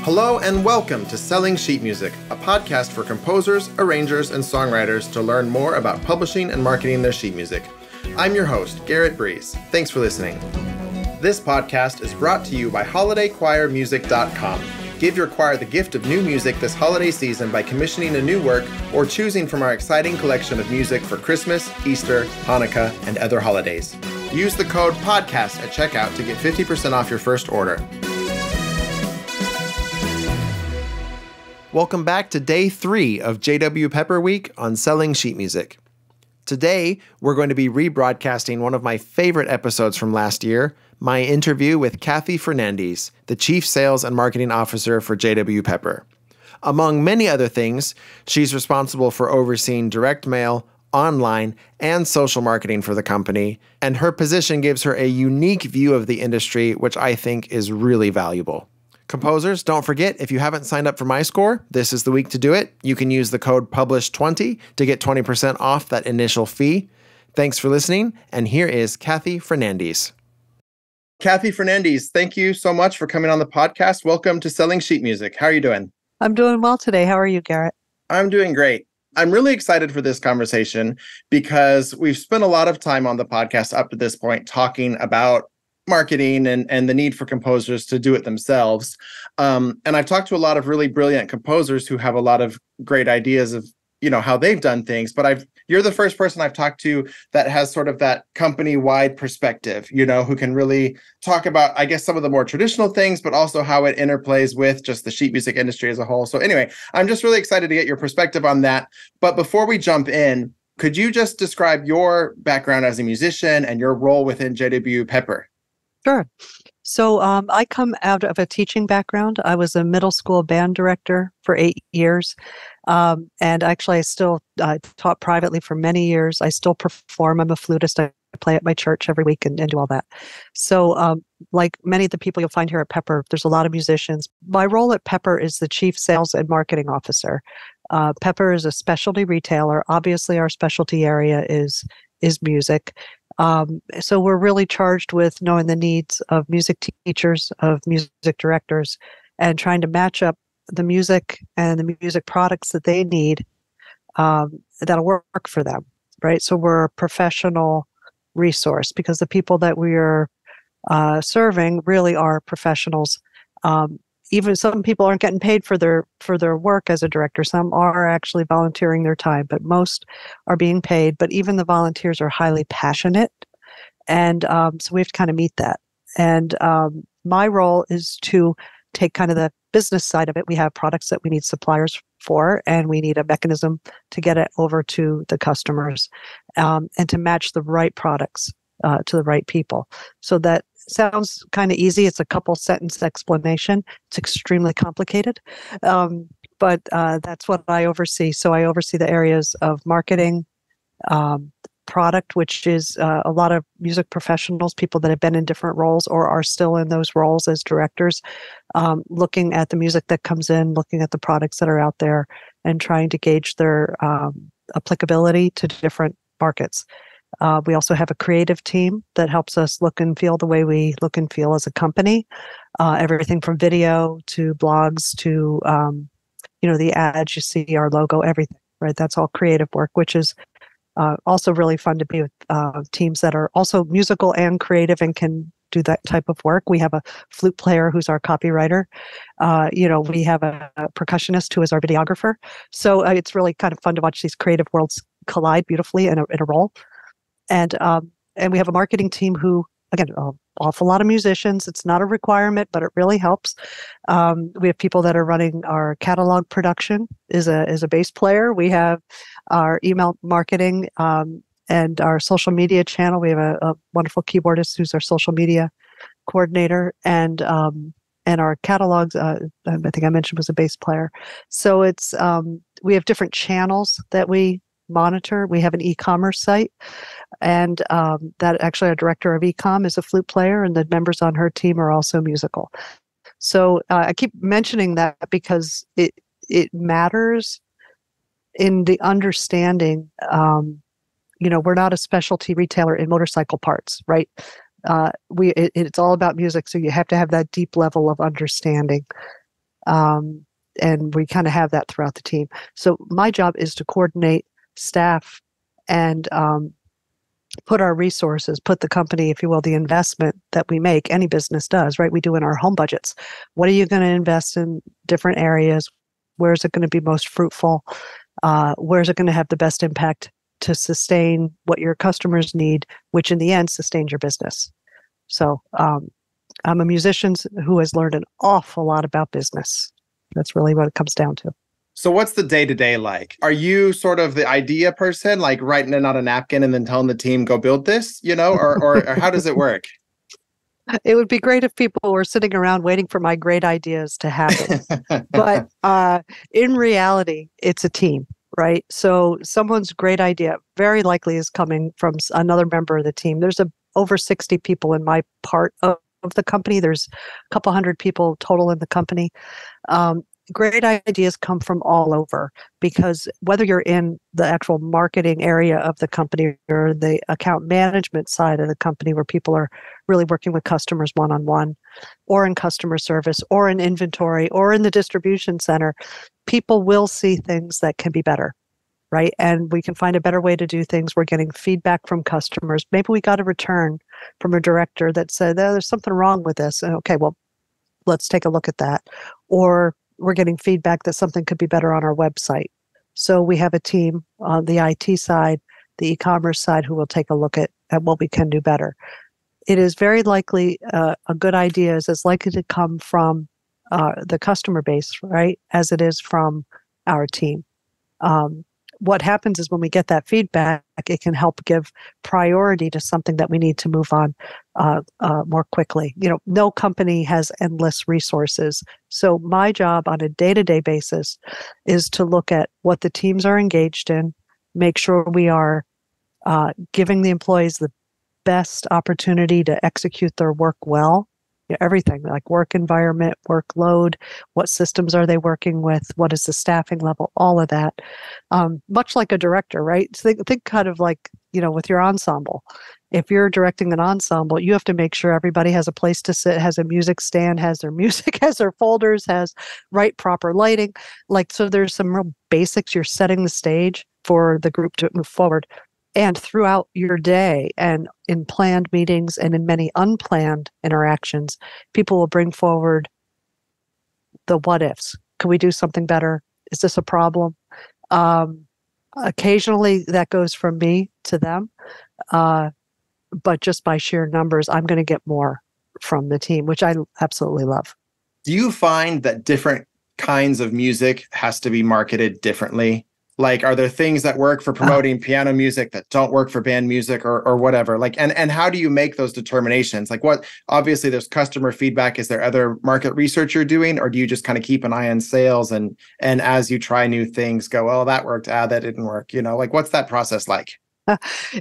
Hello and welcome to Selling Sheet Music, a podcast for composers, arrangers, and songwriters to learn more about publishing and marketing their sheet music. I'm your host, Garrett Breeze. Thanks for listening. This podcast is brought to you by HolidayChoirMusic.com. Give your choir the gift of new music this holiday season by commissioning a new work or choosing from our exciting collection of music for Christmas, Easter, Hanukkah, and other holidays. Use the code PODCAST at checkout to get 50% off your first order. Welcome back to Day 3 of J.W. Pepper Week on Selling Sheet Music. Today, we're going to be rebroadcasting one of my favorite episodes from last year, my interview with Kathy Fernandes, the Chief Sales and Marketing Officer for J.W. Pepper. Among many other things, she's responsible for overseeing direct mail, online, and social marketing for the company, and her position gives her a unique view of the industry, which I think is really valuable. Composers, don't forget, if you haven't signed up for MyScore, this is the week to do it. You can use the code PUBLISH20 to get 20% off that initial fee. Thanks for listening, and here is Kathy Fernandes. Kathy Fernandes, thank you so much for coming on the podcast. Welcome to Selling Sheet Music. How are you doing? I'm doing well today. How are you, Garrett? I'm doing great. I'm really excited for this conversation because we've spent a lot of time on the podcast up to this point talking about marketing and the need for composers to do it themselves. And I've talked to a lot of really brilliant composers who have a lot of great ideas of, how they've done things. But you're the first person I've talked to that has sort of that company-wide perspective, who can really talk about, I guess, some of the more traditional things, but also how it interplays with just the sheet music industry as a whole. So anyway, I'm just really excited to get your perspective on that. But before we jump in, could you just describe your background as a musician and your role within J.W. Pepper? Sure. So I come out of a teaching background. I was a middle school band director for 8 years. And actually, I still taught privately for many years. I still perform. I'm a flutist. I play at my church every week and do all that. So like many of the people you'll find here at Pepper, there's a lot of musicians. My role at Pepper is the Chief Sales and Marketing Officer. Pepper is a specialty retailer. Obviously, our specialty area is music. So we're really charged with knowing the needs of music teachers, of music directors, and trying to match up the music and the music products that they need that'll work for them, right? So we're a professional resource because the people that we're serving really are professionals. Even some people aren't getting paid for their work as a director. Some are actually volunteering their time, but most are being paid. But even the volunteers are highly passionate. And so we have to kind of meet that. And my role is to take kind of the business side of it. We have products that we need suppliers for, and we need a mechanism to get it over to the customers and to match the right products to the right people. So that sounds kind of easy. It's a couple sentence explanation. It's extremely complicated, but that's what I oversee. So I oversee the areas of marketing, product, which is a lot of music professionals, people that have been in different roles or are still in those roles as directors, looking at the music that comes in, looking at the products that are out there, and trying to gauge their applicability to different markets. We also have a creative team that helps us look and feel the way we look and feel as a company. Everything from video to blogs to, the ads you see, our logo, everything, right? That's all creative work, which is also really fun to be with teams that are also musical and creative and can do that type of work. We have a flute player who's our copywriter. We have a percussionist who is our videographer. So it's really kind of fun to watch these creative worlds collide beautifully in a role. And we have a marketing team who, again, an awful lot of musicians. It's not a requirement, but it really helps. We have people that are running our catalog production is a bass player. We have our email marketing and our social media channel. We have a wonderful keyboardist who's our social media coordinator, and our catalogs. I think I mentioned was a bass player. So it's we have different channels that we monitor. We have an e-commerce site, and that actually our director of e-com is a flute player, and the members on her team are also musical. So I keep mentioning that because it matters in the understanding. We're not a specialty retailer in motorcycle parts, right? It's all about music, so you have to have that deep level of understanding. And we kind of have that throughout the team. So my job is to coordinate staff and put our resources, put the company, if you will, the investment that we make, any business does, right? We do in our home budgets. What are you going to invest in different areas? Where is it going to be most fruitful? Where is it going to have the best impact to sustain what your customers need, which in the end sustains your business? So I'm a musician who has learned an awful lot about business. That's really what it comes down to. So what's the day-to-day like? Are you sort of the idea person, like writing it on a napkin and then telling the team, go build this, or how does it work? It would be great if people were sitting around waiting for my great ideas to happen. But in reality, it's a team, right? So someone's great idea very likely is coming from another member of the team. There's over 60 people in my part of the company. There's a couple hundred people total in the company. Great ideas come from all over, because whether you're in the actual marketing area of the company or the account management side of the company where people are really working with customers one-on-one, or in customer service, or in inventory, or in the distribution center, people will see things that can be better, right? And we can find a better way to do things. We're getting feedback from customers. Maybe we got a return from a director that said, there's something wrong with this. And okay, well, let's take a look at that. Or we're getting feedback that something could be better on our website. So we have a team on the IT side, the e-commerce side, who will take a look at what we can do better. It is very likely a good idea is as likely to come from the customer base, right, as it is from our team. What happens is when we get that feedback, it can help give priority to something that we need to move on more quickly. No company has endless resources. So my job on a day-to-day basis is to look at what the teams are engaged in, make sure we are giving the employees the best opportunity to execute their work well. Everything like work environment, workload, what systems are they working with, what is the staffing level, all of that. Much like a director, right? So think kind of like, with your ensemble. If you're directing an ensemble, you have to make sure everybody has a place to sit, has a music stand, has their music, has their folders, has proper lighting. So there's some real basics. You're setting the stage for the group to move forward. And throughout your day and in planned meetings and in many unplanned interactions, people will bring forward the what ifs. Could we do something better? Is this a problem? Occasionally that goes from me to them. But just by sheer numbers, I'm going to get more from the team, which I absolutely love. Do you find that different kinds of music has to be marketed differently? Like, are there things that work for promoting piano music that don't work for band music or whatever? And how do you make those determinations? Obviously there's customer feedback. Is there other market research you're doing, or do you just kind of keep an eye on sales and as you try new things go, oh, that worked. That didn't work. What's that process like?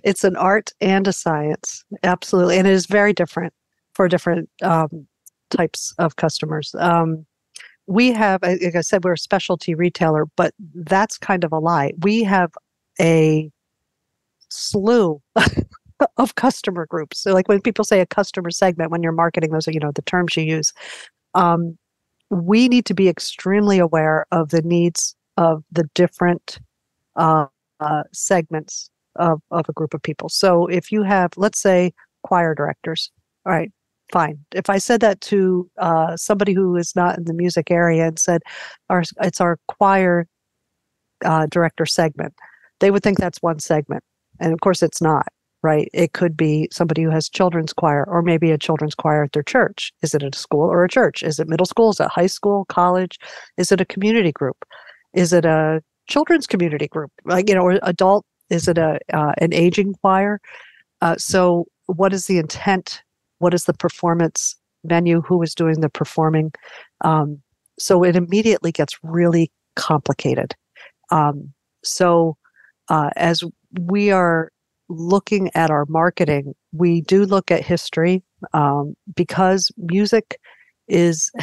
It's an art and a science. Absolutely. And it is very different for different types of customers. We have, like I said, we're a specialty retailer, but that's kind of a lie. We have a slew of customer groups. So when people say a customer segment, when you're marketing, those are, the terms you use. We need to be extremely aware of the needs of the different segments of a group of people. So if you have, let's say, choir directors, all right, fine. If I said that to somebody who is not in the music area and said, it's our choir director segment, they would think that's one segment. And of course it's not, right? It could be somebody who has children's choir, or maybe a children's choir at their church. Is it a school or a church? Is it middle school? Is it high school, college? Is it a community group? Is it a children's community group? Or adult? Is it an aging choir? So what is the intent? What is the performance menu? Who is doing the performing? So it immediately gets really complicated. As we are looking at our marketing, we do look at history because music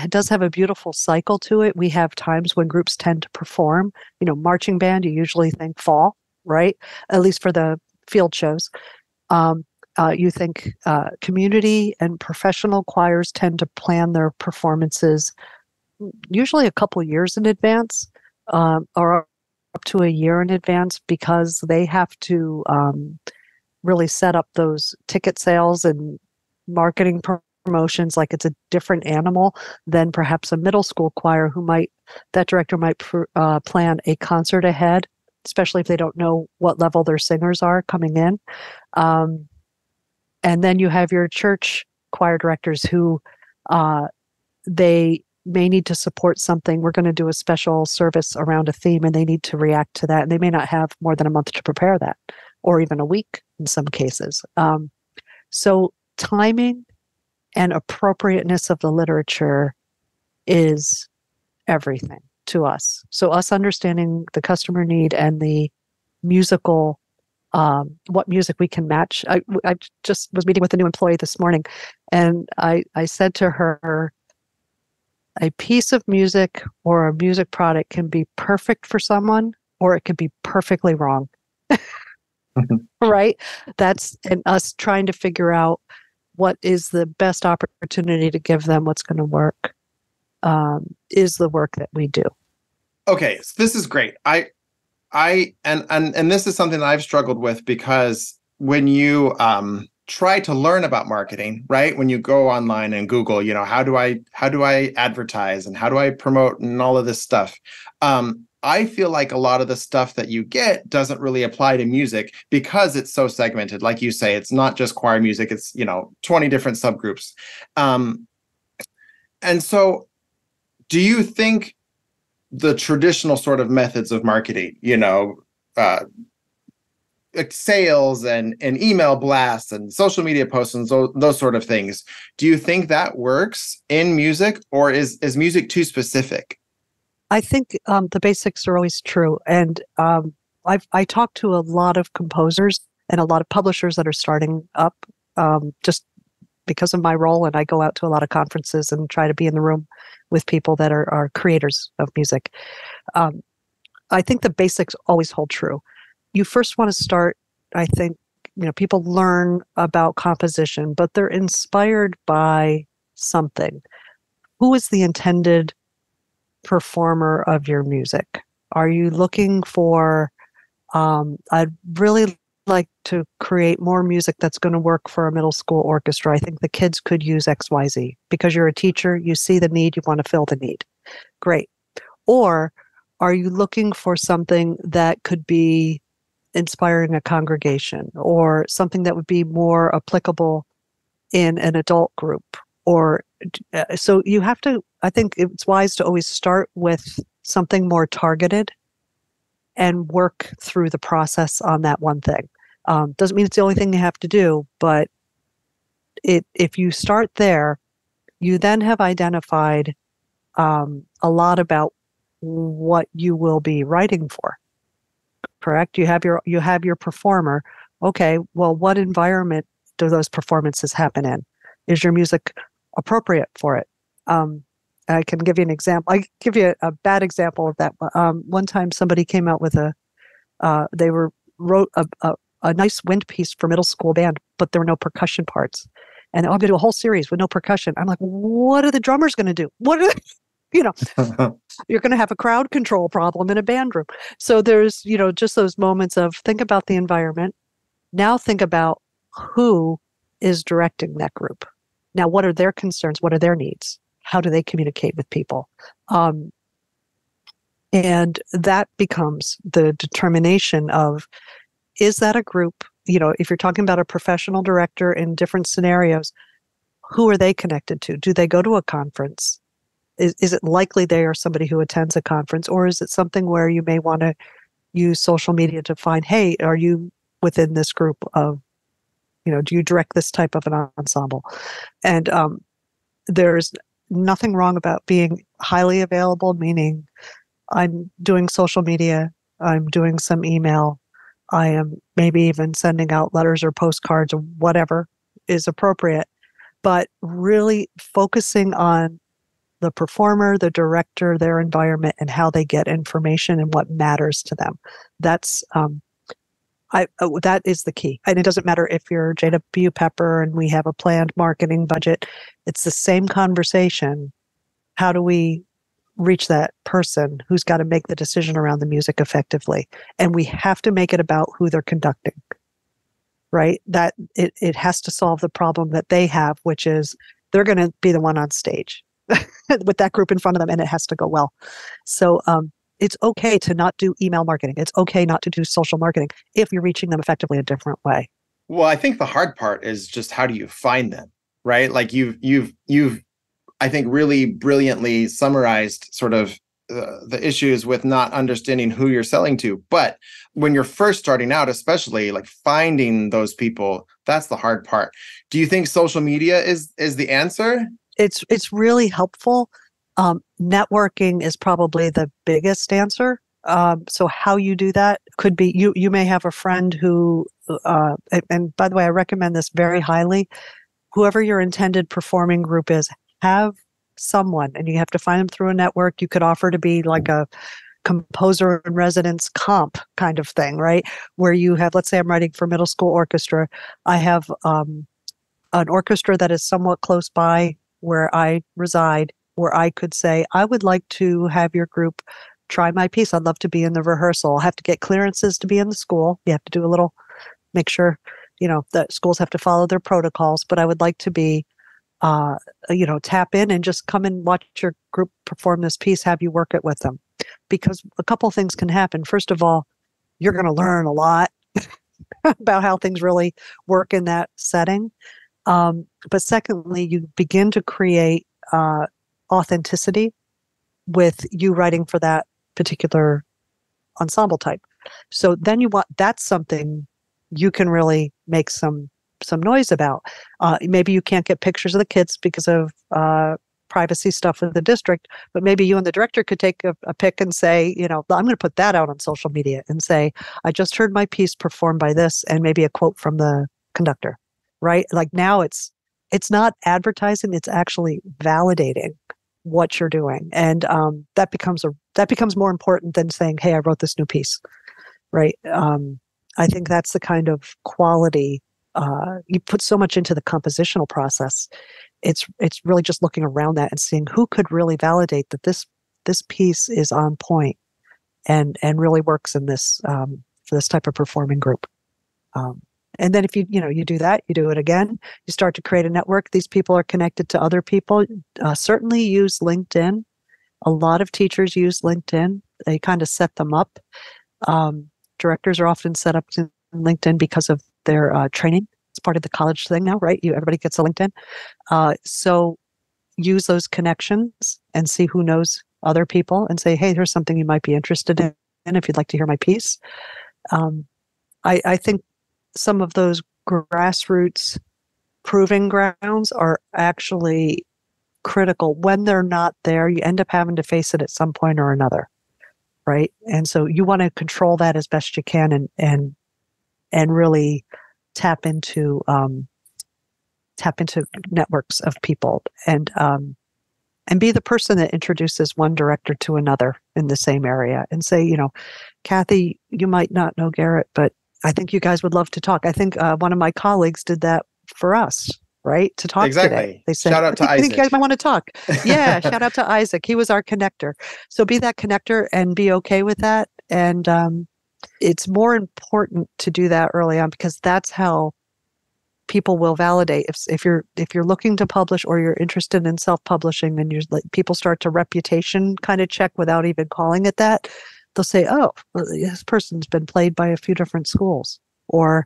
does have a beautiful cycle to it. We have times when groups tend to perform. Marching band, you usually think fall, right? At least for the field shows. You think community and professional choirs tend to plan their performances usually a couple years in advance, or up to a year in advance, because they have to really set up those ticket sales and marketing promotions like it's a different animal than perhaps a middle school choir that director might plan a concert ahead, especially if they don't know what level their singers are coming in. And then you have your church choir directors who they may need to support something. We're going to do a special service around a theme and they need to react to that. And they may not have more than a month to prepare that, or even a week in some cases. So timing and appropriateness of the literature is everything to us. So us understanding the customer need and the musical, what music we can match. I just was meeting with a new employee this morning, and I said to her, a piece of music or a music product can be perfect for someone, or it could be perfectly wrong. Right? And us trying to figure out what is the best opportunity to give them what's going to work is the work that we do. Okay, so this is great. And this is something that I've struggled with, because when you try to learn about marketing, right? When you go online and Google, how do I advertise and how do I promote and all of this stuff? I feel like a lot of the stuff that you get doesn't really apply to music because it's so segmented. Like you say, it's not just choir music, it's 20 different subgroups. And so do you think the traditional sort of methods of marketing, sales and email blasts and social media posts and those sort of things, do you think that works in music, or is music too specific? I think the basics are always true. And I talk to a lot of composers and a lot of publishers that are starting up just because of my role. And I go out to a lot of conferences and try to be in the room with people that are creators of music. I think the basics always hold true. You first want to start, I think, people learn about composition, but they're inspired by something. Who is the intended performer of your music? Are you looking for, I'd really like to create more music that's going to work for a middle school orchestra. I think the kids could use XYZ. Because you're a teacher, you see the need, you want to fill the need. Great. Or are you looking for something that could be inspiring a congregation, or something that would be more applicable in an adult group? Or so you have to, I think it's wise to always start with something more targeted and work through the process on that one thing. Doesn't mean it's the only thing you have to do, but if you start there, you then have identified a lot about what you will be writing for. Correct? You have your performer. Okay, well, what environment do those performances happen in? Is your music appropriate for it? I can give you an example. I give you a bad example of that. One time, somebody came out with wrote a nice wind piece for middle school band, but there were no percussion parts. And I'm going to do a whole series with no percussion. I'm like, what are the drummers going to do? What are you're going to have a crowd control problem in a band room. So there's, just those moments of think about the environment. Now think about who is directing that group. Now, what are their concerns? What are their needs? How do they communicate with people? And that becomes the determination of, is that a group? If you're talking about a professional director in different scenarios, who are they connected to? Do they go to a conference? Is it likely they are somebody who attends a conference, or is it something where you may want to use social media to find, hey, are you within this group of, do you direct this type of an ensemble? And there's nothing wrong about being highly available, meaning I'm doing social media, I'm doing some email, I am maybe even sending out letters or postcards or whatever is appropriate, but really focusing on the performer, the director, their environment, and how they get information and what matters to them. That's that is the key. And it doesn't matter if you're J.W. Pepper and we have a planned marketing budget. It's the same conversation. How do we reach that person who's got to make the decision around the music effectively. And we have to make it about who they're conducting, right? That it has to solve the problem that they have, which is they're going to be the one on stage with that group in front of them, and it has to go well. So it's okay to not do email marketing. It's okay not to do social marketing if you're reaching them effectively a different way. Well, I think the hard part is just how do you find them, right? Like you've I think really brilliantly summarized sort of the issues with not understanding who you're selling to. But when you're first starting out, especially like finding those people, that's the hard part. Do you think social media is the answer? It's really helpful. Networking is probably the biggest answer. So how you do that could be you may have a friend who, and by the way, I recommend this very highly. Whoever your intended performing group is, have someone, and you have to find them through a network. You could offer to be like a composer in residence comp kind of thing, right? Where you have, let's say I'm writing for middle school orchestra. I have an orchestra that is somewhat close by where I reside, where I could say, I would like to have your group try my piece. I'd love to be in the rehearsal. I'll have to get clearances to be in the school. You have to do a little, make sure, that schools have to follow their protocols, but I would like to be, tap in and just come and watch your group perform this piece, have you work it with them. Because a couple things can happen. First of all, you're going to learn a lot about how things really work in that setting. But secondly, you begin to create authenticity with you writing for that particular ensemble type. So then that's something you can really make some noise about. Maybe you can't get pictures of the kids because of privacy stuff with the district, but maybe you and the director could take a pic and say, I'm going to put that out on social media and say, I just heard my piece performed by this, and maybe a quote from the conductor, right? Like now it's not advertising, it's actually validating what you're doing. And that becomes more important than saying, hey, I wrote this new piece, right? I think that's the kind of quality. You put so much into the compositional process. It's really just looking around that and seeing who could really validate that this piece is on point and really works in this for this type of performing group. And then if you do that, you do it again, you start to create a network. These people are connected to other people. Certainly use LinkedIn. A lot of teachers use LinkedIn. They kind of set them up. Directors are often set up in LinkedIn because of their training. It's part of the college thing now, right? Everybody gets a LinkedIn. So use those connections and see who knows other people and say, hey, here's something you might be interested in if you'd like to hear my piece. I think some of those grassroots proving grounds are actually critical. When they're not there, you end up having to face it at some point or another, right? And so you want to control that as best you can and really tap into networks of people and be the person that introduces one director to another in the same area and say, Kathy, you might not know Garrett, but I think you guys would love to talk. I think one of my colleagues did that for us, right? To talk today. They said, shout out to Isaac. I think you guys might want to talk. Yeah, shout out to Isaac. He was our connector. So be that connector and be okay with that. And it's more important to do that early on because that's how people will validate. If you're looking to publish or you're interested in self-publishing and people start to reputation kind of check without even calling it that, they'll say, oh, well, this person's been played by a few different schools or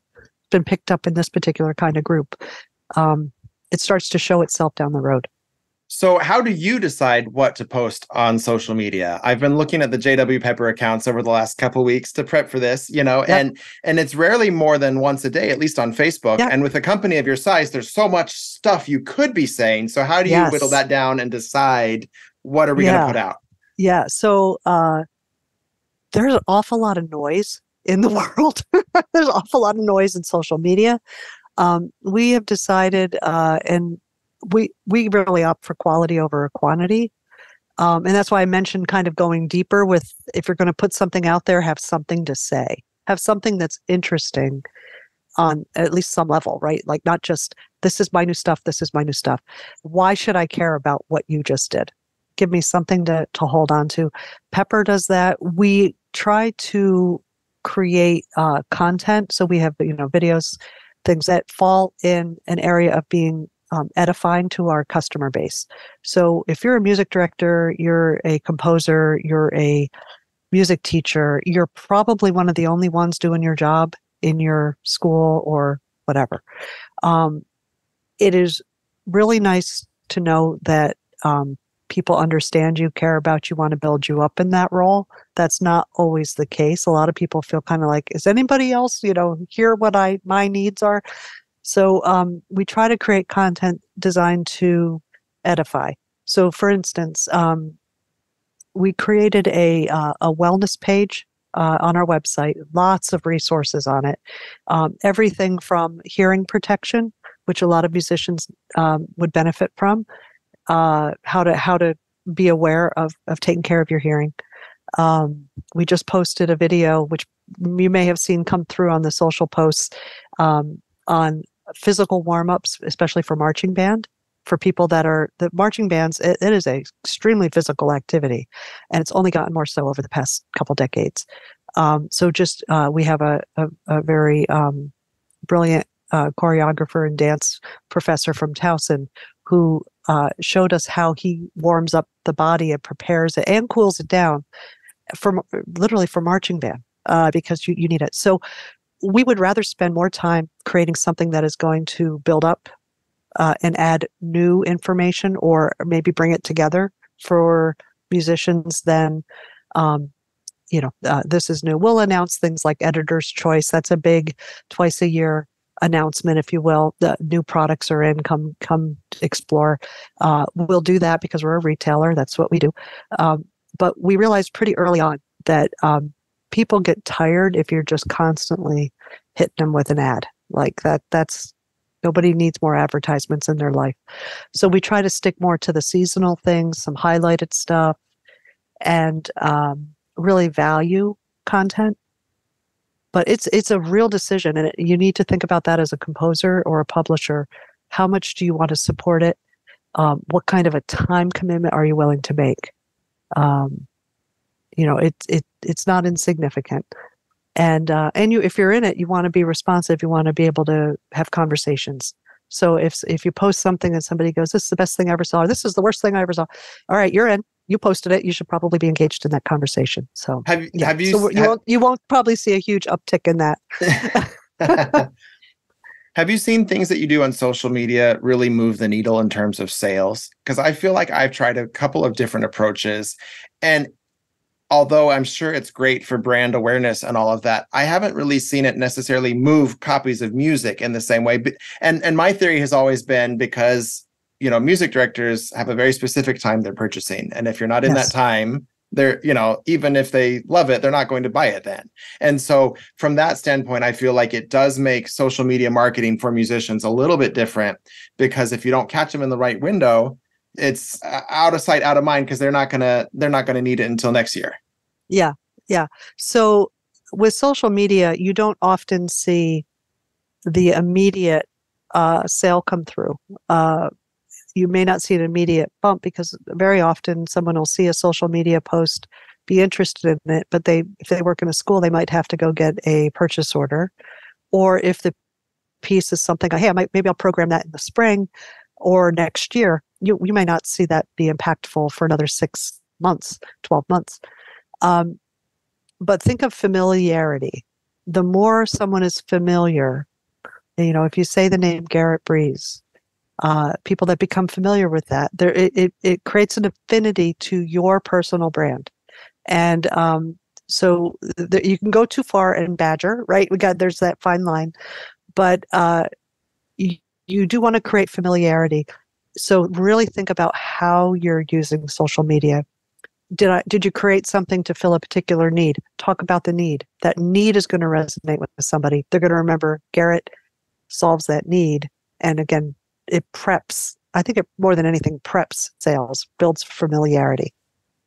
been picked up in this particular kind of group. It starts to show itself down the road. So how do you decide what to post on social media? I've been looking at the JW Pepper accounts over the last couple of weeks to prep for this, yep. and it's rarely more than once a day, at least on Facebook. Yep. And with a company of your size, there's so much stuff you could be saying. So how do you whittle that down and decide what are we going to put out? Yeah. So there's an awful lot of noise in the world. There's an awful lot of noise in social media. We have decided, and we really opt for quality over quantity. And that's why I mentioned kind of going deeper with, if you're going to put something out there, have something to say, have something that's interesting on at least some level, right? Like not just, this is my new stuff, this is my new stuff. Why should I care about what you just did? give me something to hold on to. Pepper does that. We try to create content. So we have, videos, things that fall in an area of being edifying to our customer base. So if you're a music director, you're a composer, you're a music teacher, you're probably one of the only ones doing your job in your school or whatever. It is really nice to know that people understand you, care about you, want to build you up in that role. That's not always the case. A lot of people feel kind of like, is anybody else, hear what my needs are? So we try to create content designed to edify. So for instance, we created a wellness page on our website, lots of resources on it. Everything from hearing protection, which a lot of musicians would benefit from, how to be aware of taking care of your hearing. We just posted a video, which you may have seen come through on the social posts, on physical warm-ups, especially for marching band. For people that are the marching bands, it is a extremely physical activity, and it's only gotten more so over the past couple decades. So just we have a very brilliant choreographer and dance professor from Towson who showed us how he warms up the body and prepares it and cools it down literally for marching band because you need it. So we would rather spend more time creating something that is going to build up and add new information or maybe bring it together for musicians than, this is new. We'll announce things like Editor's Choice. That's a big twice a year announcement, if you will. The new products are in, come explore. We'll do that because we're a retailer. That's what we do. But we realized pretty early on that people get tired if you're just constantly hitting them with an ad like that. Nobody needs more advertisements in their life. So we try to stick more to the seasonal things, some highlighted stuff, and really value content. But it's a real decision, and you need to think about that as a composer or a publisher. How much do you want to support it? What kind of a time commitment are you willing to make? It's not insignificant. And if you're in it, you want to be responsive. You want to be able to have conversations. So if you post something and somebody goes, "This is the best thing I ever saw," or "This is the worst thing I ever saw," all right, you're in. You posted it. You should probably be engaged in that conversation. So you won't probably see a huge uptick in that. Have you seen things that you do on social media really move the needle in terms of sales? Because I feel like I've tried a couple of different approaches, and although I'm sure it's great for brand awareness and all of that, I haven't really seen it necessarily move copies of music in the same way. But, and my theory has always been because, music directors have a very specific time they're purchasing. And if you're not in that time, they're, even if they love it, they're not going to buy it then. And so from that standpoint, I feel like it does make social media marketing for musicians a little bit different, because if you don't catch them in the right window, it's out of sight, out of mind, because they're not gonna need it until next year. Yeah. So with social media, you don't often see the immediate sale come through. You may not see an immediate bump because very often someone will see a social media post, be interested in it, but if they work in a school, they might have to go get a purchase order. Or if the piece is something, hey, maybe I'll program that in the spring or next year, you may not see that be impactful for another 6 months, 12 months. But think of familiarity. The more someone is familiar, if you say the name Garrett Breeze, people that become familiar with that, it creates an affinity to your personal brand. And so you can go too far and badger, right? There's that fine line. But you do want to create familiarity. So really think about how you're using social media. Did you create something to fill a particular need? Talk about the need. That need is going to resonate with somebody. They're going to remember Garrett solves that need. And again, it preps. I think it more than anything preps sales, builds familiarity.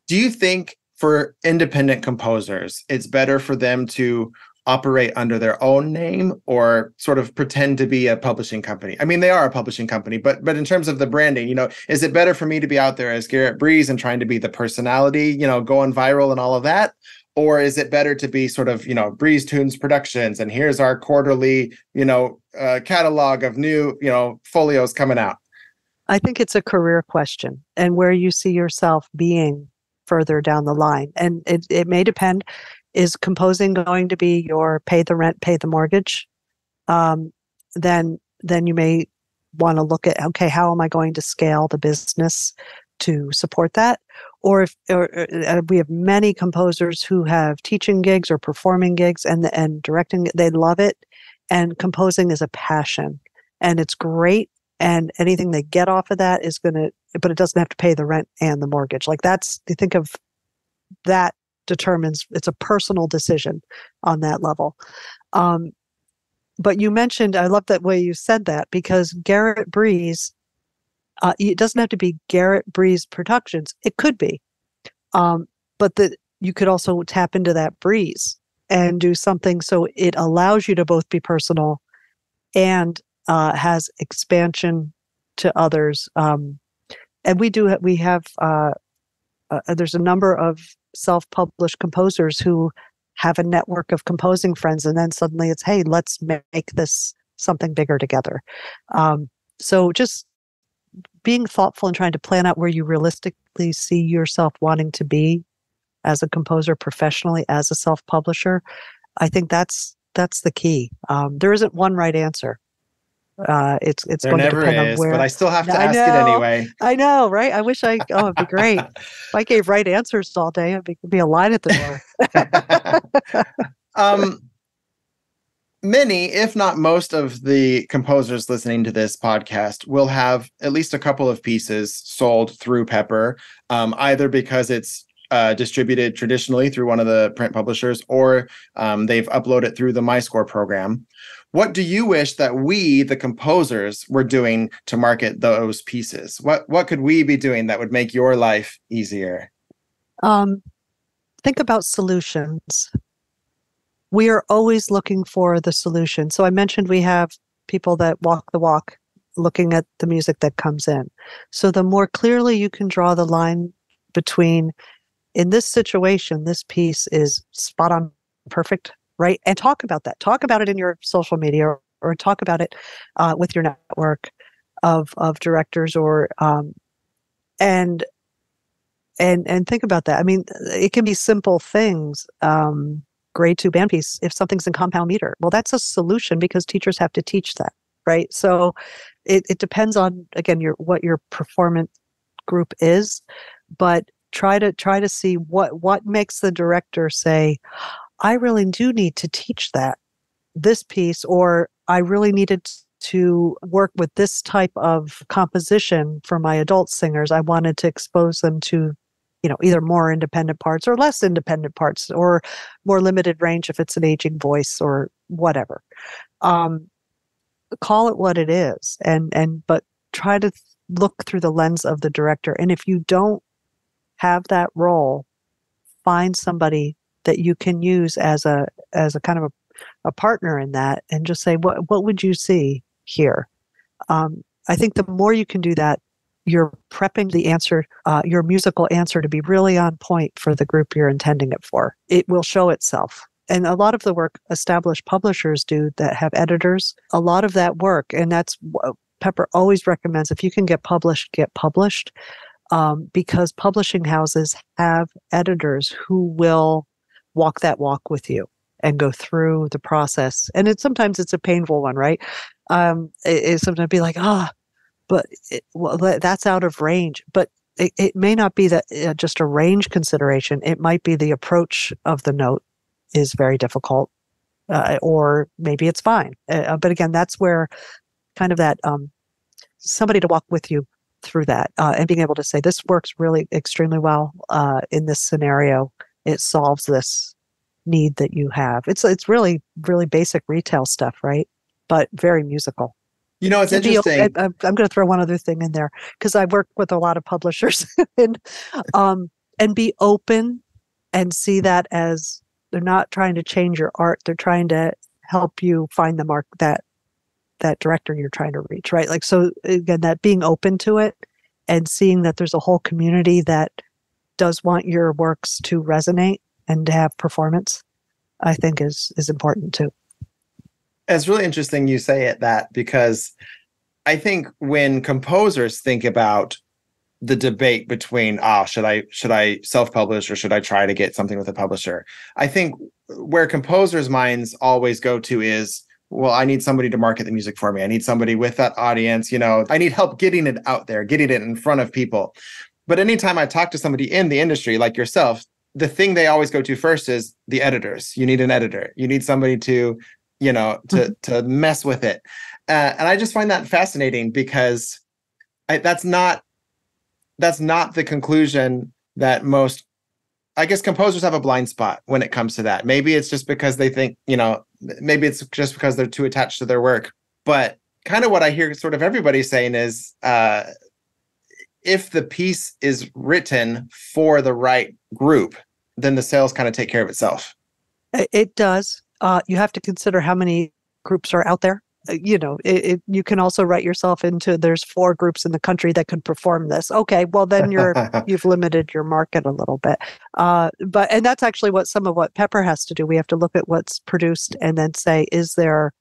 Do you think for independent composers, it's better for them to operate under their own name or sort of pretend to be a publishing company? I mean, they are a publishing company, but in terms of the branding, is it better for me to be out there as Garrett Breeze and trying to be the personality, going viral and all of that? Or is it better to be sort of, Breeze Tunes Productions, and here's our quarterly, catalog of new, folios coming out? I think it's a career question and where you see yourself being further down the line. And it may depend. Is composing going to be your pay the rent, pay the mortgage? Then you may want to look at, okay, how am I going to scale the business to support that? Or we have many composers who have teaching gigs or performing gigs and directing. They love it, and composing is a passion, and it's great. And anything they get off of that is but it doesn't have to pay the rent and the mortgage. Like you think of that determines, it's a personal decision on that level. But you mentioned, I love that way you said that, because Garrett Breeze, it doesn't have to be Garrett Breeze Productions. It could be. But you could also tap into that breeze and do something so it allows you to both be personal and has expansion to others. And we have there's a number of self-published composers who have a network of composing friends, and then suddenly it's, hey, let's make this something bigger together. So just being thoughtful and trying to plan out where you realistically see yourself wanting to be as a composer professionally, as a self-publisher, I think that's the key. There isn't one right answer. It's there going never to depend is, on where. but I still have to ask it anyway. I know, right? I wish it'd be great. If I gave right answers all day, it'd be a line at the door. Many, if not most of the composers listening to this podcast will have at least a couple of pieces sold through Pepper, either because it's distributed traditionally through one of the print publishers, or they've uploaded through the MyScore program. What do you wish that we, the composers, were doing to market those pieces? What could we be doing that would make your life easier? Think about solutions. We are always looking for the solution. So I mentioned we have people that walk the walk looking at the music that comes in. So the more clearly you can draw the line between, in this situation, this piece is spot on perfect, right? And talk about that. Talk about it in your social media, or talk about it with your network of directors, or and think about that. I mean, it can be simple things. Grade 2 band piece, if something's in compound meter, well, that's a solution because teachers have to teach that, right? So it depends on, again, what your performance group is, but try to see what makes the director say, I really do need to teach this piece, or I really needed to work with this type of composition for my adult singers. I wanted to expose them to either more independent parts or less independent parts, or more limited range if it's an aging voice or whatever. Call it what it is, but try to look through the lens of the director. And if you don't have that role, find somebody that you can use as a kind of a partner in that, and just say, what would you see here? I think the more you can do that, you're prepping the answer, your musical answer, to be really on point for the group you're intending it for. It will show itself. And a lot of the work established publishers do that have editors, a lot of that work, and that's what Pepper always recommends, if you can get published, because publishing houses have editors who will walk that walk with you and go through the process. And sometimes it's a painful one, right? It sometimes be like, but that's out of range. But it may not be that just a range consideration. It might be the approach of the note is very difficult, or maybe it's fine. But again, that's where kind of that somebody to walk with you through that, and being able to say, this works really extremely well in this scenario. It solves this need that you have. It's really, really basic retail stuff, right? But very musical. It's interesting. I'm going to throw one other thing in there, because I work with a lot of publishers, and be open and see that as They're not trying to change your art. They're trying to help you find the mark that director you're trying to reach, right? Like, so again, that being open to it and seeing that there's a whole community that does want your works to resonate and to have performance, I think is important too. It's really interesting you say it that, because I think when composers think about the debate between, should I self-publish or should I try to get something with a publisher? I think where composers' minds always go to is, well, I need somebody to market the music for me. I need somebody with that audience. I need help getting it out there, getting it in front of people. But anytime I talk to somebody in the industry like yourself, the thing they always go to first is the editors. You need an editor. You need somebody to mess with it. And I just find that fascinating, because that's not the conclusion that most, I guess, composers have a blind spot when it comes to that. Maybe it's just because they think, maybe it's just because they're too attached to their work. But kind of what I hear sort of everybody saying is, if the piece is written for the right group, then the sales kind of take care of itself. It does. You have to consider how many groups are out there. You can also write yourself into, there's 4 groups in the country that could perform this. Okay, well then you've limited your market a little bit. And that's actually some of what Pepper has to do. We have to look at what's produced and then say, is this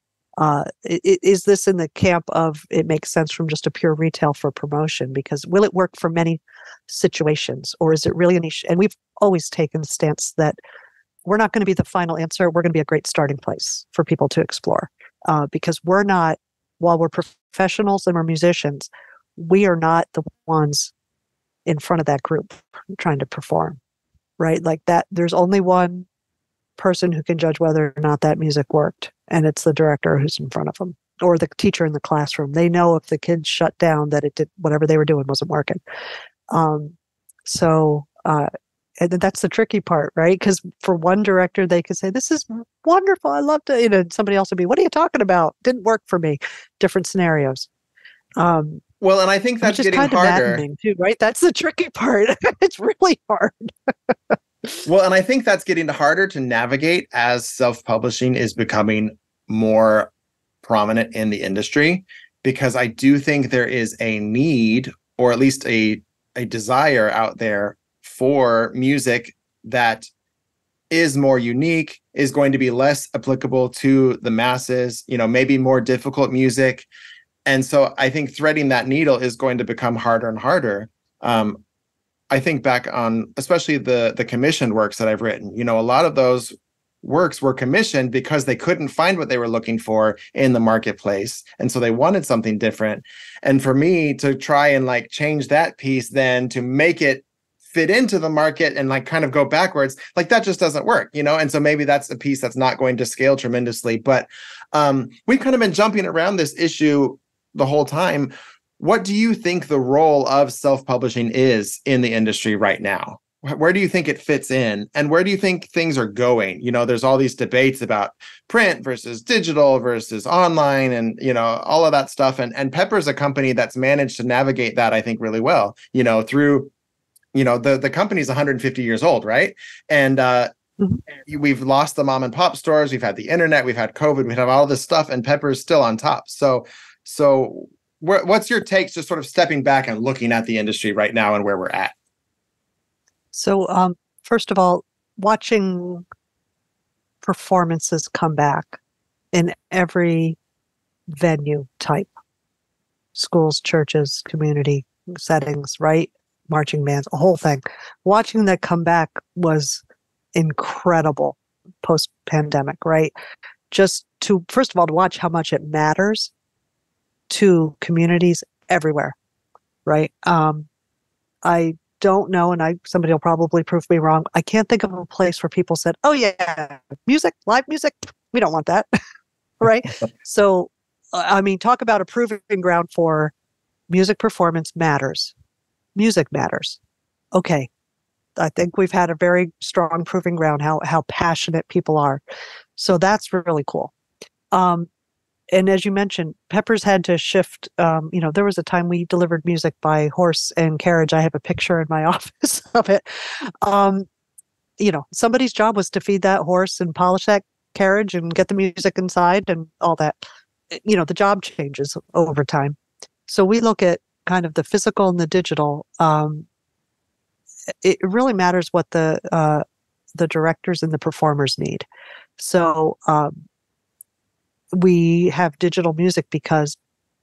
in the camp of it makes sense from just a pure retail for promotion? Because will it work for many situations, or is it really a niche? And we've always taken the stance that we're not going to be the final answer. We're going to be a great starting place for people to explore. Because we're not, while we're professionals and we're musicians, we are not the ones in front of that group trying to perform, right? Like that, there's only one person who can judge whether or not that music worked, and it's the director who's in front of them, or the teacher in the classroom. They know if the kids shut down that it did, whatever they were doing wasn't working. And that's the tricky part, right? Because for one director, they could say, this is wonderful, I love it. And somebody else would be, what are you talking about? Didn't work for me. Different scenarios. Well, and I think that's getting kind of harder. Maddening too, right? That's the tricky part. It's really hard. Well, and I think that's getting harder to navigate as self-publishing is becoming more prominent in the industry, because I do think there is a need, or at least a desire out there, for music that is more unique, is going to be less applicable to the masses, maybe more difficult music. And so I think threading that needle is going to become harder and harder. I think back on especially the commissioned works that I've written, a lot of those works were commissioned because they couldn't find what they were looking for in the marketplace. And so they wanted something different. And for me to try and change that piece then to make it fit into the market and kind of go backwards, that just doesn't work, And so maybe that's a piece that's not going to scale tremendously. But we've kind of been jumping around this issue the whole time. What do you think the role of self-publishing is in the industry right now? Where do you think it fits in? And where do you think things are going? There's all these debates about print versus digital versus online and, all of that stuff. And Pepper's a company that's managed to navigate that, I think, really well, through the company's 150 years old, right? And we've lost the mom and pop stores. We've had the internet. We've had COVID. We have all this stuff, and Pepper's still on top. So what's your takes, just sort of stepping back and looking at the industry right now and where we're at? So first of all, watching performances come back in every venue type, schools, churches, community settings, right? Marching bands, a whole thing. Watching that come back was incredible post-pandemic, right? Just to, first of all, to watch how much it matters to communities everywhere, right? I don't know, and somebody will probably prove me wrong. I can't think of a place where people said, oh yeah, music, live music, we don't want that, right? So, talk about a proving ground for music performance matters. Music matters. Okay. I think we've had a very strong proving ground how passionate people are. So that's really cool. And as you mentioned, Pepper's had to shift. There was a time we delivered music by horse and carriage. I have a picture in my office of it. somebody's job was to feed that horse and polish that carriage and get the music inside and all that. The job changes over time. So we look at kind of the physical and the digital. It really matters what the directors and the performers need. So we have digital music because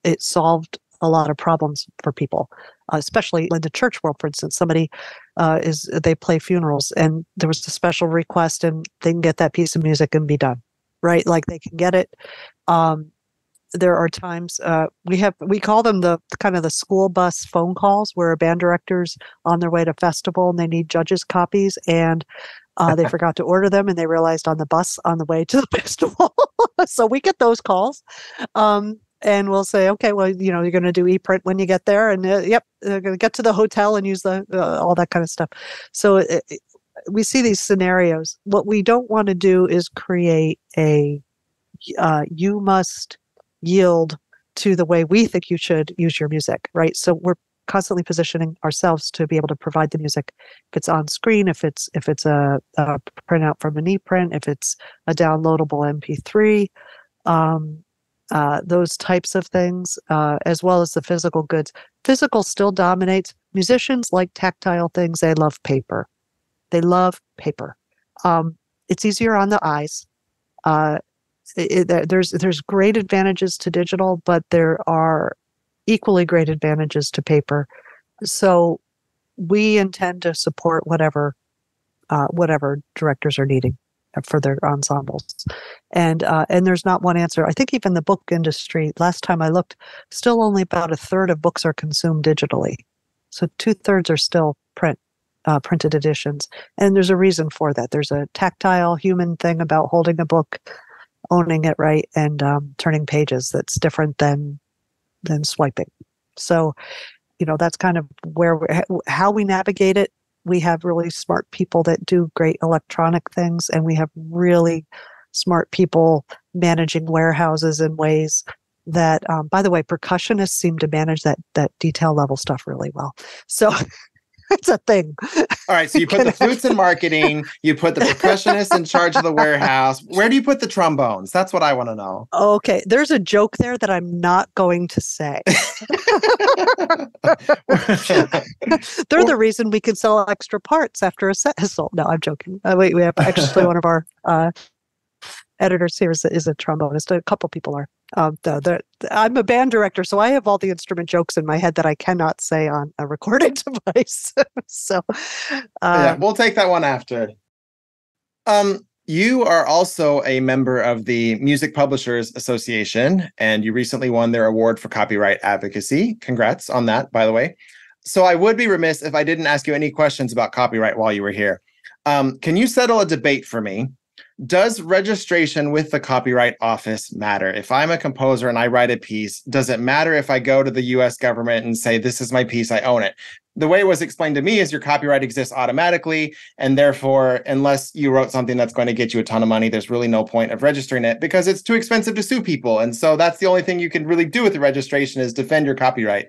it solved a lot of problems for people, especially in the church world. For instance, somebody they play funerals, and there was a special request, and they can get that piece of music and be done, right? Like they can get it. There are times we call them the kind of the school bus phone calls, where a band director's on their way to festival and they need judges' copies, and they forgot to order them, and they realized on the bus on the way to the festival. So we get those calls. And we'll say, okay, well, you're going to do e-print when you get there, and yep, they're going to get to the hotel and use the all that kind of stuff. So we see these scenarios. What we don't want to do is create a you must yield to the way we think you should use your music, right? So we're constantly positioning ourselves to be able to provide the music. If it's on screen, if it's a printout from an e-print, if it's a downloadable MP3. Those types of things, as well as the physical goods. Physical still dominates. Musicians like tactile things. They love paper. It's easier on the eyes. There's great advantages to digital, but there are equally great advantages to paper. So we intend to support whatever directors are needing for their ensembles. And there's not one answer. I think even the book industry, last time I looked, still only about a third of books are consumed digitally. So 2/3 are still printed editions. And there's a reason for that. There's a tactile human thing about holding a book, owning it, right, and turning pages that's different than swiping. So, that's kind of how we navigate it. We have really smart people that do great electronic things, and we have really smart people managing warehouses in ways that, by the way, percussionists seem to manage that detail level stuff really well. So it's a thing. All right. So you put the flutes in marketing, you put the percussionists in charge of the warehouse. Where do you put the trombones? That's what I want to know. Okay. There's a joke there that I'm not going to say. They're the reason we can sell extra parts after a set has sold. No, I'm joking. We have actually one of our editors here is a trombonist. A couple people are. I'm a band director, so I have all the instrument jokes in my head that I cannot say on a recording device. So, yeah, we'll take that one after. You are also a member of the Music Publishers Association, and you recently won their award for copyright advocacy. Congrats on that, by the way. So I would be remiss if I didn't ask you any questions about copyright while you were here. Can you settle a debate for me? Does registration with the Copyright Office matter? If I'm a composer and I write a piece, does it matter if I go to the US government and say, this is my piece, I own it? The way it was explained to me is your copyright exists automatically, and therefore, unless you wrote something that's going to get you a ton of money, there's really no point of registering it because it's too expensive to sue people. And so that's the only thing you can really do with the registration is defend your copyright.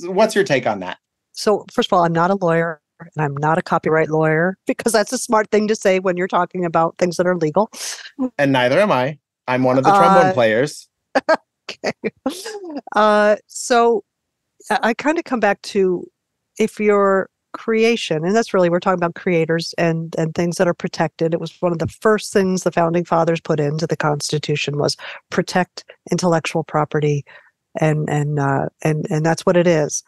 What's your take on that? So first of all, I'm not a lawyer. And I'm not a copyright lawyer because that's a smart thing to say when you're talking about things that are legal. And neither am I. I'm one of the trombone players. Okay. So I kind of come back to if your creation, and that's really, we're talking about creators and things that are protected. It was one of the first things the founding fathers put into the Constitution was protect intellectual property. And that's what it is.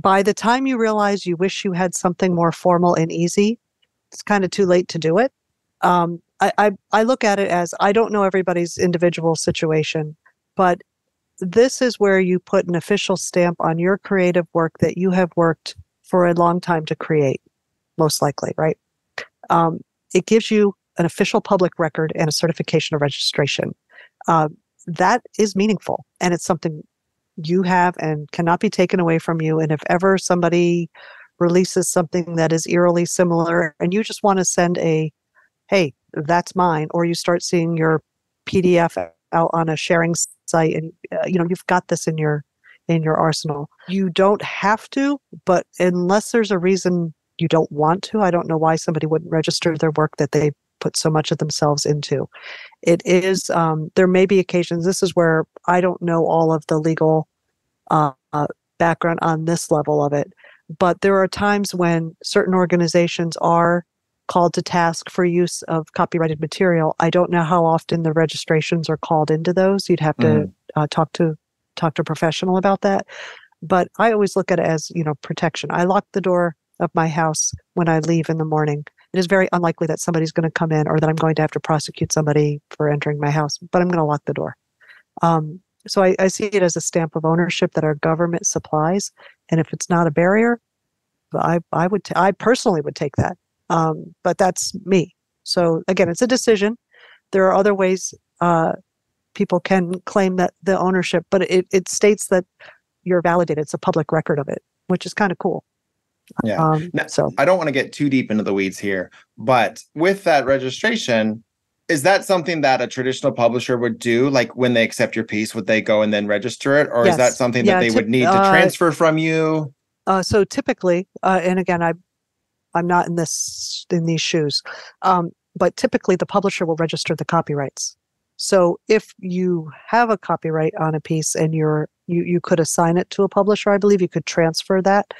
By the time you realize you wish you had something more formal and easy, it's kind of too late to do it. I look at it as, I don't know everybody's individual situation, but this is where you put an official stamp on your creative work that you have worked for a long time to create, most likely, right? It gives you an official public record and a certification of registration. That is meaningful, and it's something you have and cannot be taken away from you. And if ever somebody releases something that is eerily similar and you just want to send a, hey, that's mine, or you start seeing your PDF out on a sharing site and you've got this in your arsenal. You don't have to, but unless there's a reason you don't want to. I don't know why somebody wouldn't register their work that they put so much of themselves into. It is, there may be occasions, this is where I don't know all of the legal background on this level of it, but there are times when certain organizations are called to task for use of copyrighted material. I don't know how often the registrations are called into those. You'd have to talk to a professional about that. But I always look at it as, protection. I lock the door of my house when I leave in the morning. It is very unlikely that somebody's going to come in or that I'm going to have to prosecute somebody for entering my house, but I'm going to lock the door. So I see it as a stamp of ownership that our government supplies. And if it's not a barrier, I personally would take that. But that's me. So again, it's a decision. There are other ways people can claim that the ownership, but it states that you're validated. It's a public record of it, which is kind of cool. Yeah. Now, so I don't want to get too deep into the weeds here, but with that registration, is that something that a traditional publisher would do? Like when they accept your piece, would they go and then register it? Or is that something that they would need to transfer from you? So typically, and again, I'm not in these shoes, but typically the publisher will register the copyrights. So if you have a copyright on a piece and you could assign it to a publisher, I believe you could transfer that.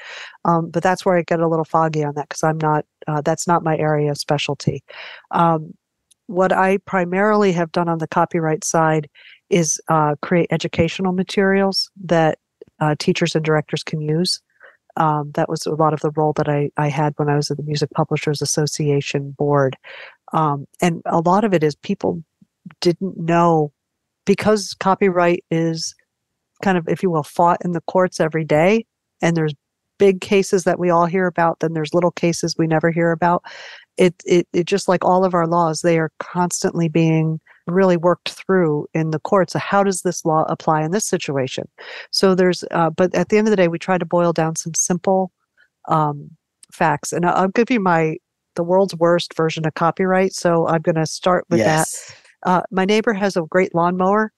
But that's where I get a little foggy on that because I'm not, that's not my area of specialty. What I primarily have done on the copyright side is create educational materials that teachers and directors can use. That was a lot of the role that I had when I was at the Music Publishers Association board. And a lot of it is people didn't know, because copyright is kind of, if you will, fought in the courts every day, and there's big cases that we all hear about, then there's little cases we never hear about. It just like all of our laws, they are constantly being really worked through in the courts. So how does this law apply in this situation? So there's, but at the end of the day, we try to boil down some simple facts. And I'll give you the world's worst version of copyright. So I'm going to start with that. My neighbor has a great lawnmower.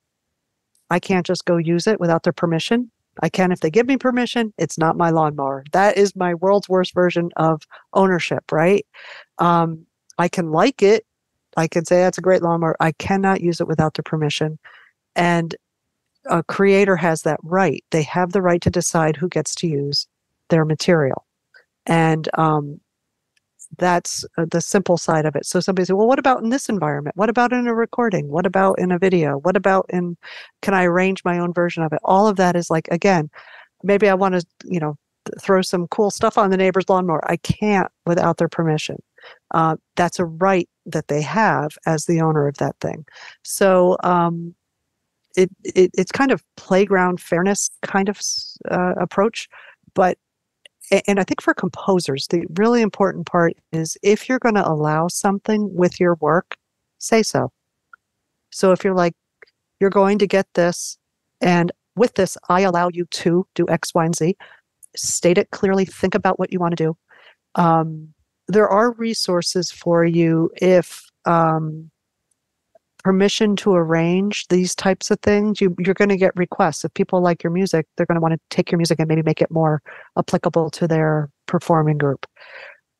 I can't just go use it without their permission. I can if they give me permission. It's not my lawnmower. That is my world's worst version of ownership, right? I can like it. I can say that's a great lawnmower. I cannot use it without their permission. And a creator has that right. They have the right to decide who gets to use their material. And that's the simple side of it. So somebody said, well, what about in this environment? What about in a recording? What about in a video? What about can I arrange my own version of it? All of that is like, again, maybe I want to, throw some cool stuff on the neighbor's lawnmower. I can't without their permission. That's a right that they have as the owner of that thing. So it's kind of playground fairness kind of approach, and I think for composers, the really important part is if you're going to allow something with your work, say so. So if you're like, you're going to get this, and with this, I allow you to do X, Y, and Z, state it clearly, think about what you want to do. There are resources for you if permission to arrange these types of things, you're going to get requests. If people like your music, they're going to want to take your music and maybe make it more applicable to their performing group.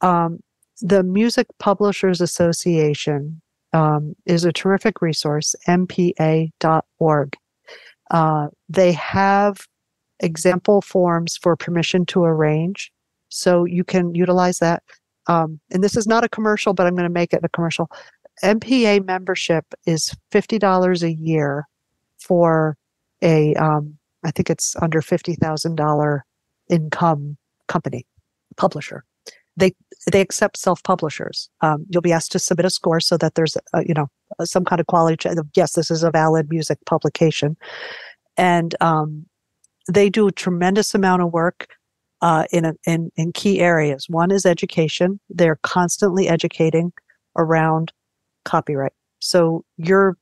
The Music Publishers Association is a terrific resource, mpa.org. They have example forms for permission to arrange, so you can utilize that. And this is not a commercial, but I'm going to make it a commercial. MPA membership is $50 a year for I think it's under $50,000 income publisher. They accept self-publishers. You'll be asked to submit a score so that there's some kind of quality check. Yes, this is a valid music publication, and they do a tremendous amount of work in key areas. One is education. They're constantly educating around copyright. So your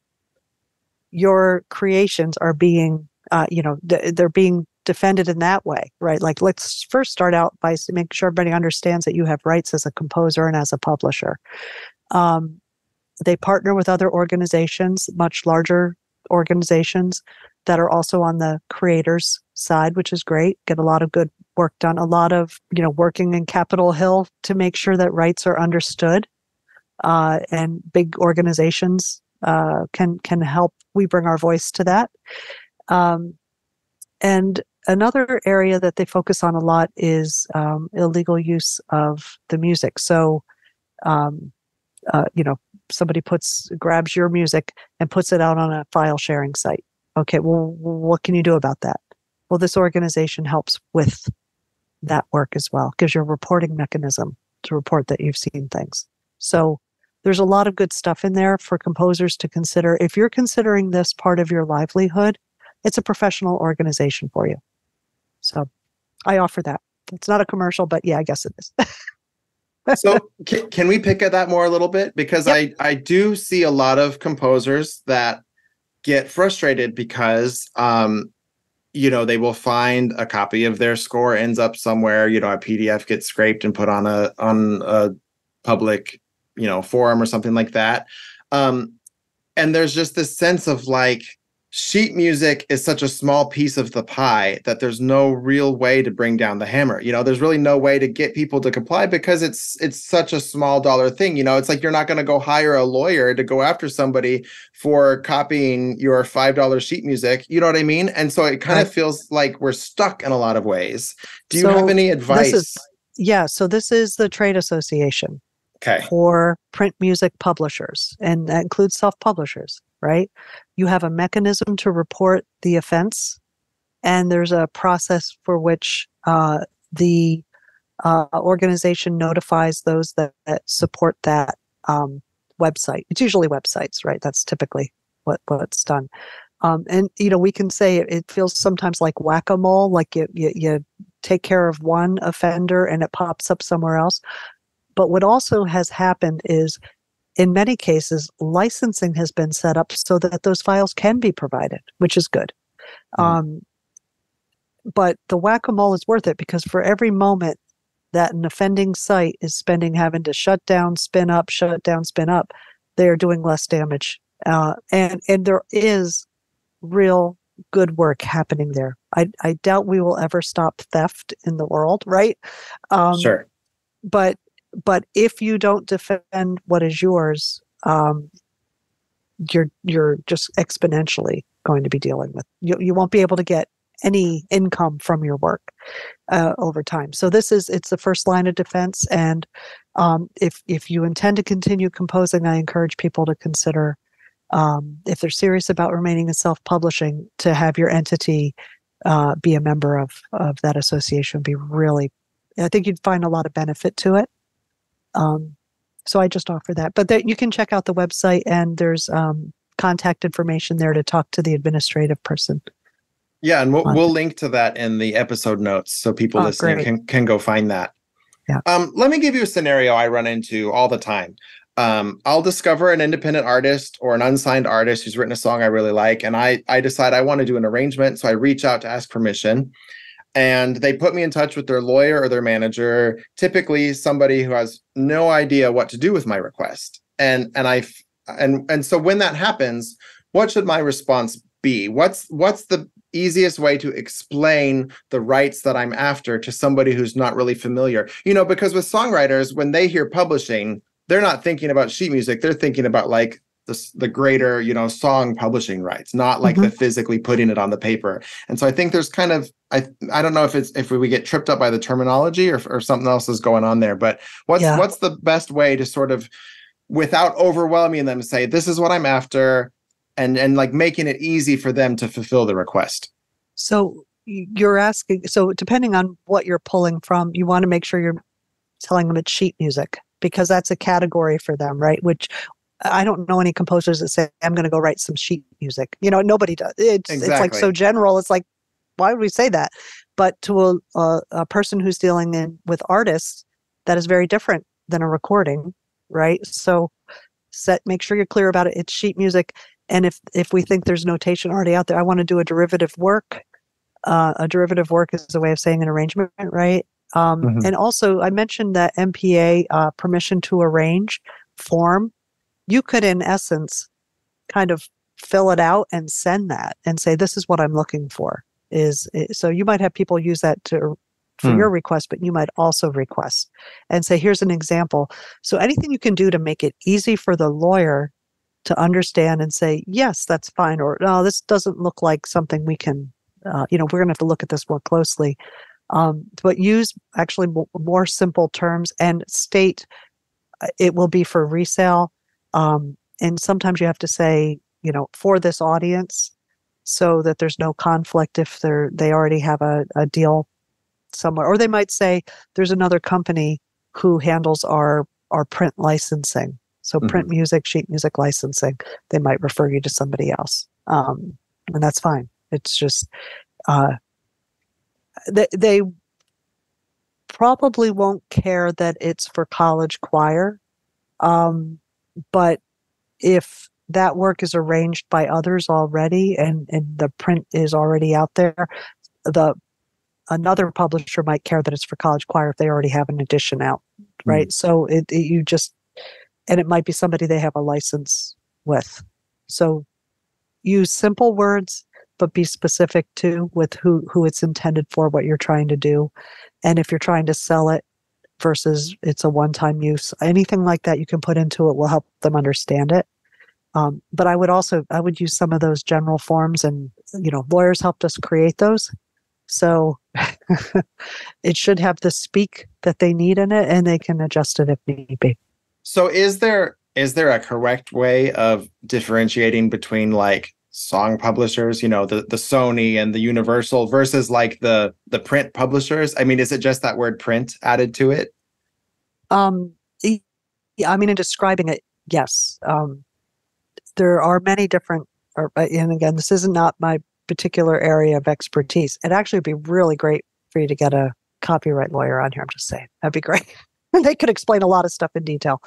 creations are being, they're being defended in that way, right? Like, let's first start out by making sure everybody understands that you have rights as a composer and as a publisher. They partner with other organizations, much larger organizations that are also on the creators side, which is great. Get a lot of good work done. A lot of, working in Capitol Hill to make sure that rights are understood. And big organizations can help. We bring our voice to that. And another area that they focus on a lot is illegal use of the music. So, somebody grabs your music and puts it out on a file sharing site. Okay, well, what can you do about that? Well, this organization helps with that work as well, gives you a reporting mechanism to report that you've seen things. So there's a lot of good stuff in there for composers to consider. If you're considering this part of your livelihood, it's a professional organization for you. So I offer that. It's not a commercial, but yeah, I guess it is. So can we pick at that more a little bit? Because yep. I do see a lot of composers that get frustrated because, they will find a copy of their score ends up somewhere, a PDF gets scraped and put on a public, forum or something like that. And there's just this sense of like, sheet music is such a small piece of the pie that there's no real way to bring down the hammer. There's really no way to get people to comply because it's such a small dollar thing. It's like you're not going to go hire a lawyer to go after somebody for copying your $5 sheet music. You know what I mean? And so it kind of feels like we're stuck in a lot of ways. Do you have any advice? So this is the trade association okay. for print music publishers, and that includes self-publishers. Right? You have a mechanism to report the offense, and there's a process for which the organization notifies those that support that website. It's usually websites, right? That's typically what's done. And we can say it feels sometimes like whack-a-mole, like you take care of one offender and it pops up somewhere else. But what also has happened is, in many cases, licensing has been set up so that those files can be provided, which is good. Mm-hmm. But the whack-a-mole is worth it, because for every moment that an offending site is spending having to shut down, spin up, they are doing less damage. And there is real good work happening there. I doubt we will ever stop theft in the world, right? Sure. But if you don't defend what is yours, you're just exponentially going to be dealing with. You won't be able to get any income from your work over time. So it's the first line of defense. And if you intend to continue composing, I encourage people to consider, if they're serious about remaining in self-publishing, to have your entity be a member of that association. I think you'd find a lot of benefit to it. So I just offer that, but you can check out the website, and there's contact information there to talk to the administrative person. Yeah, and we'll link to that in the episode notes so people listening can go find that. Yeah. Let me give you a scenario I run into all the time. I'll discover an independent artist or an unsigned artist who's written a song I really like, and I decide I want to do an arrangement, so I reach out to ask permission. And they put me in touch with their lawyer or their manager, typically somebody who has no idea what to do with my request. And so when that happens, what should my response be? What's the easiest way to explain the rights that I'm after to somebody who's not really familiar? Because with songwriters, when they hear publishing, they're not thinking about sheet music. They're thinking about like the greater, song publishing rights, not like the physically putting it on the paper. And so I think there's kind of, I don't know if we get tripped up by the terminology or something else is going on there, but what's the best way to sort of, without overwhelming them, say, this is what I'm after, and like making it easy for them to fulfill the request? So you're asking, depending on what you're pulling from, you want to make sure you're telling them it's sheet music, because that's a category for them, right? Which I don't know any composers that say, I'm going to go write some sheet music. Nobody does. It's like so general. It's like, why would we say that? But to a person who's dealing with artists, that is very different than a recording, right? So make sure you're clear about it. It's sheet music. And if we think there's notation already out there, I want to do a derivative work. A derivative work is a way of saying an arrangement, right? And also, I mentioned that MPA, permission to arrange form. You could, in essence, kind of fill it out and send that and say, this is what I'm looking for. So you might have people use that to for your request, but you might also request and say, here's an example. So anything you can do to make it easy for the lawyer to understand and say, yes, that's fine, or no, this doesn't look like something we can, we're going to have to look at this more closely. But use actually more simple terms and state it will be for resale. And sometimes you have to say, for this audience, so that there's no conflict if they already have a deal somewhere. Or they might say, there's another company who handles our print licensing. So print music, sheet music licensing, they might refer you to somebody else. And that's fine. It's just, they probably won't care that it's for college choir. But if that work is arranged by others already and the print is already out there, another publisher might care that it's for college choir if they already have an edition out, right? So and it might be somebody they have a license with. So use simple words, but be specific too with who it's intended for, what you're trying to do. And if you're trying to sell it versus it's a one-time use, anything like that you can put into it will help them understand it. But I would use some of those general forms, and lawyers helped us create those. So it should have the speak that they need in it, and they can adjust it if need be. So is there a correct way of differentiating between like song publishers, the Sony and the Universal versus like the print publishers? I mean, is it just that word print added to it? Yeah, I mean, in describing it, yes. There are many different, and again, this is not my particular area of expertise. It'd actually be really great for you to get a copyright lawyer on here. I'm just saying, that'd be great. They could explain a lot of stuff in detail.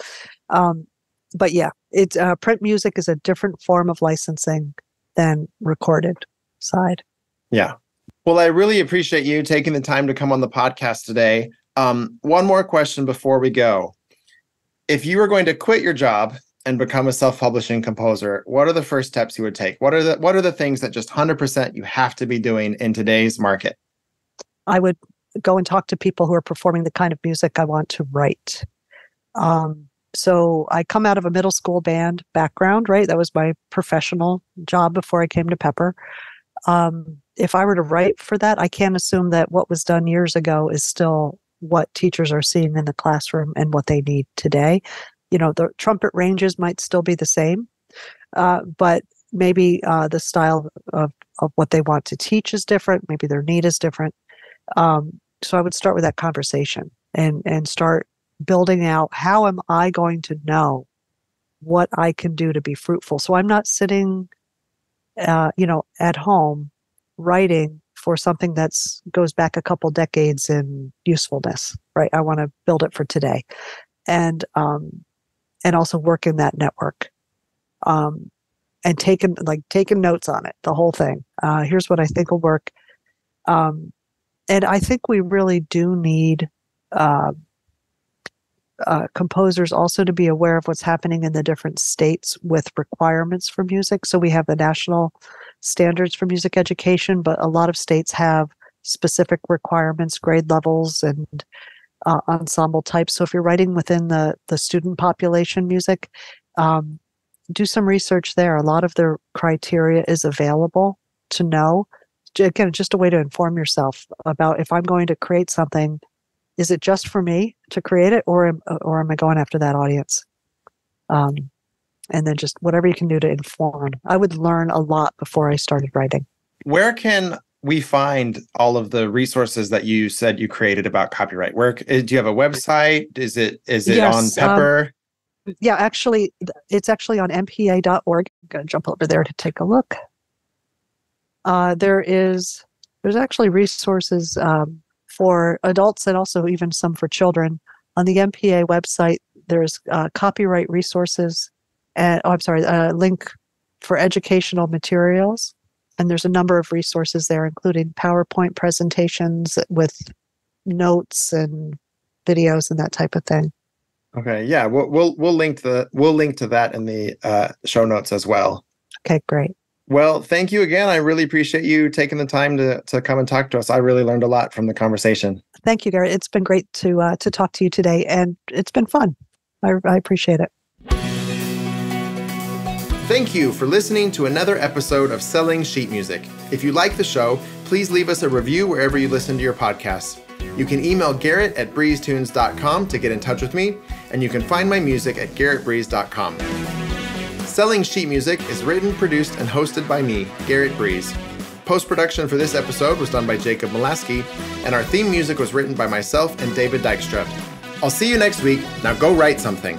But yeah, it's print music is a different form of licensing than recorded side. Yeah. Well, I really appreciate you taking the time to come on the podcast today. One more question before we go. If you were going to quit your job and become a self-publishing composer, what are the first steps you would take? What are the things that just 100% you have to be doing in today's market? I would go and talk to people who are performing the kind of music I want to write. So I come out of a middle school band background, right? That was my professional job before I came to Pepper. If I were to write for that, I can't assume that what was done years ago is still what teachers are seeing in the classroom and what they need today. The trumpet ranges might still be the same, but maybe the style of what they want to teach is different. Maybe their need is different. So I would start with that conversation and start building out, how am I going to know what I can do to be fruitful? So I'm not sitting, at home writing for something that goes back a couple decades in usefulness, right? I want to build it for today. And also work in that network, and taking notes on it, the whole thing. Here's what I think will work. And I think we really do need composers also to be aware of what's happening in the different states with requirements for music. So we have the national standards for music education, but a lot of states have specific requirements, grade levels, and ensemble types. So if you're writing within the student population music, do some research there. A lot of the criteria is available to know. Again, just a way to inform yourself about, if I'm going to create something, is it just for me to create it, or am I going after that audience? And then just whatever you can do to inform. I would learn a lot before I started writing. Where can we find all of the resources that you said you created about copyright? Where do you have a website? Is it Yes, on Pepper? Yeah, actually, it's actually on mpa.org. I'm going to jump over there to take a look. There's actually resources for adults and also even some for children. On the MPA website, there's copyright resources, and a link for educational materials. And there's a number of resources there, including PowerPoint presentations with notes and videos and that type of thing. Okay, yeah, we'll link to that in the show notes as well. Okay, great. Well, thank you again. I really appreciate you taking the time to come and talk to us. I really learned a lot from the conversation. Thank you, Gary. It's been great to talk to you today, and it's been fun. I appreciate it. Thank you for listening to another episode of Selling Sheet Music. If you like the show, please leave us a review wherever you listen to your podcasts. You can email Garrett@breezetunes.com to get in touch with me, and you can find my music at garrettbreeze.com. Selling Sheet Music is written, produced, and hosted by me, Garrett Breeze. Post-production for this episode was done by Jacob Mulaski, and our theme music was written by myself and David Dykstra. I'll see you next week. Now go write something.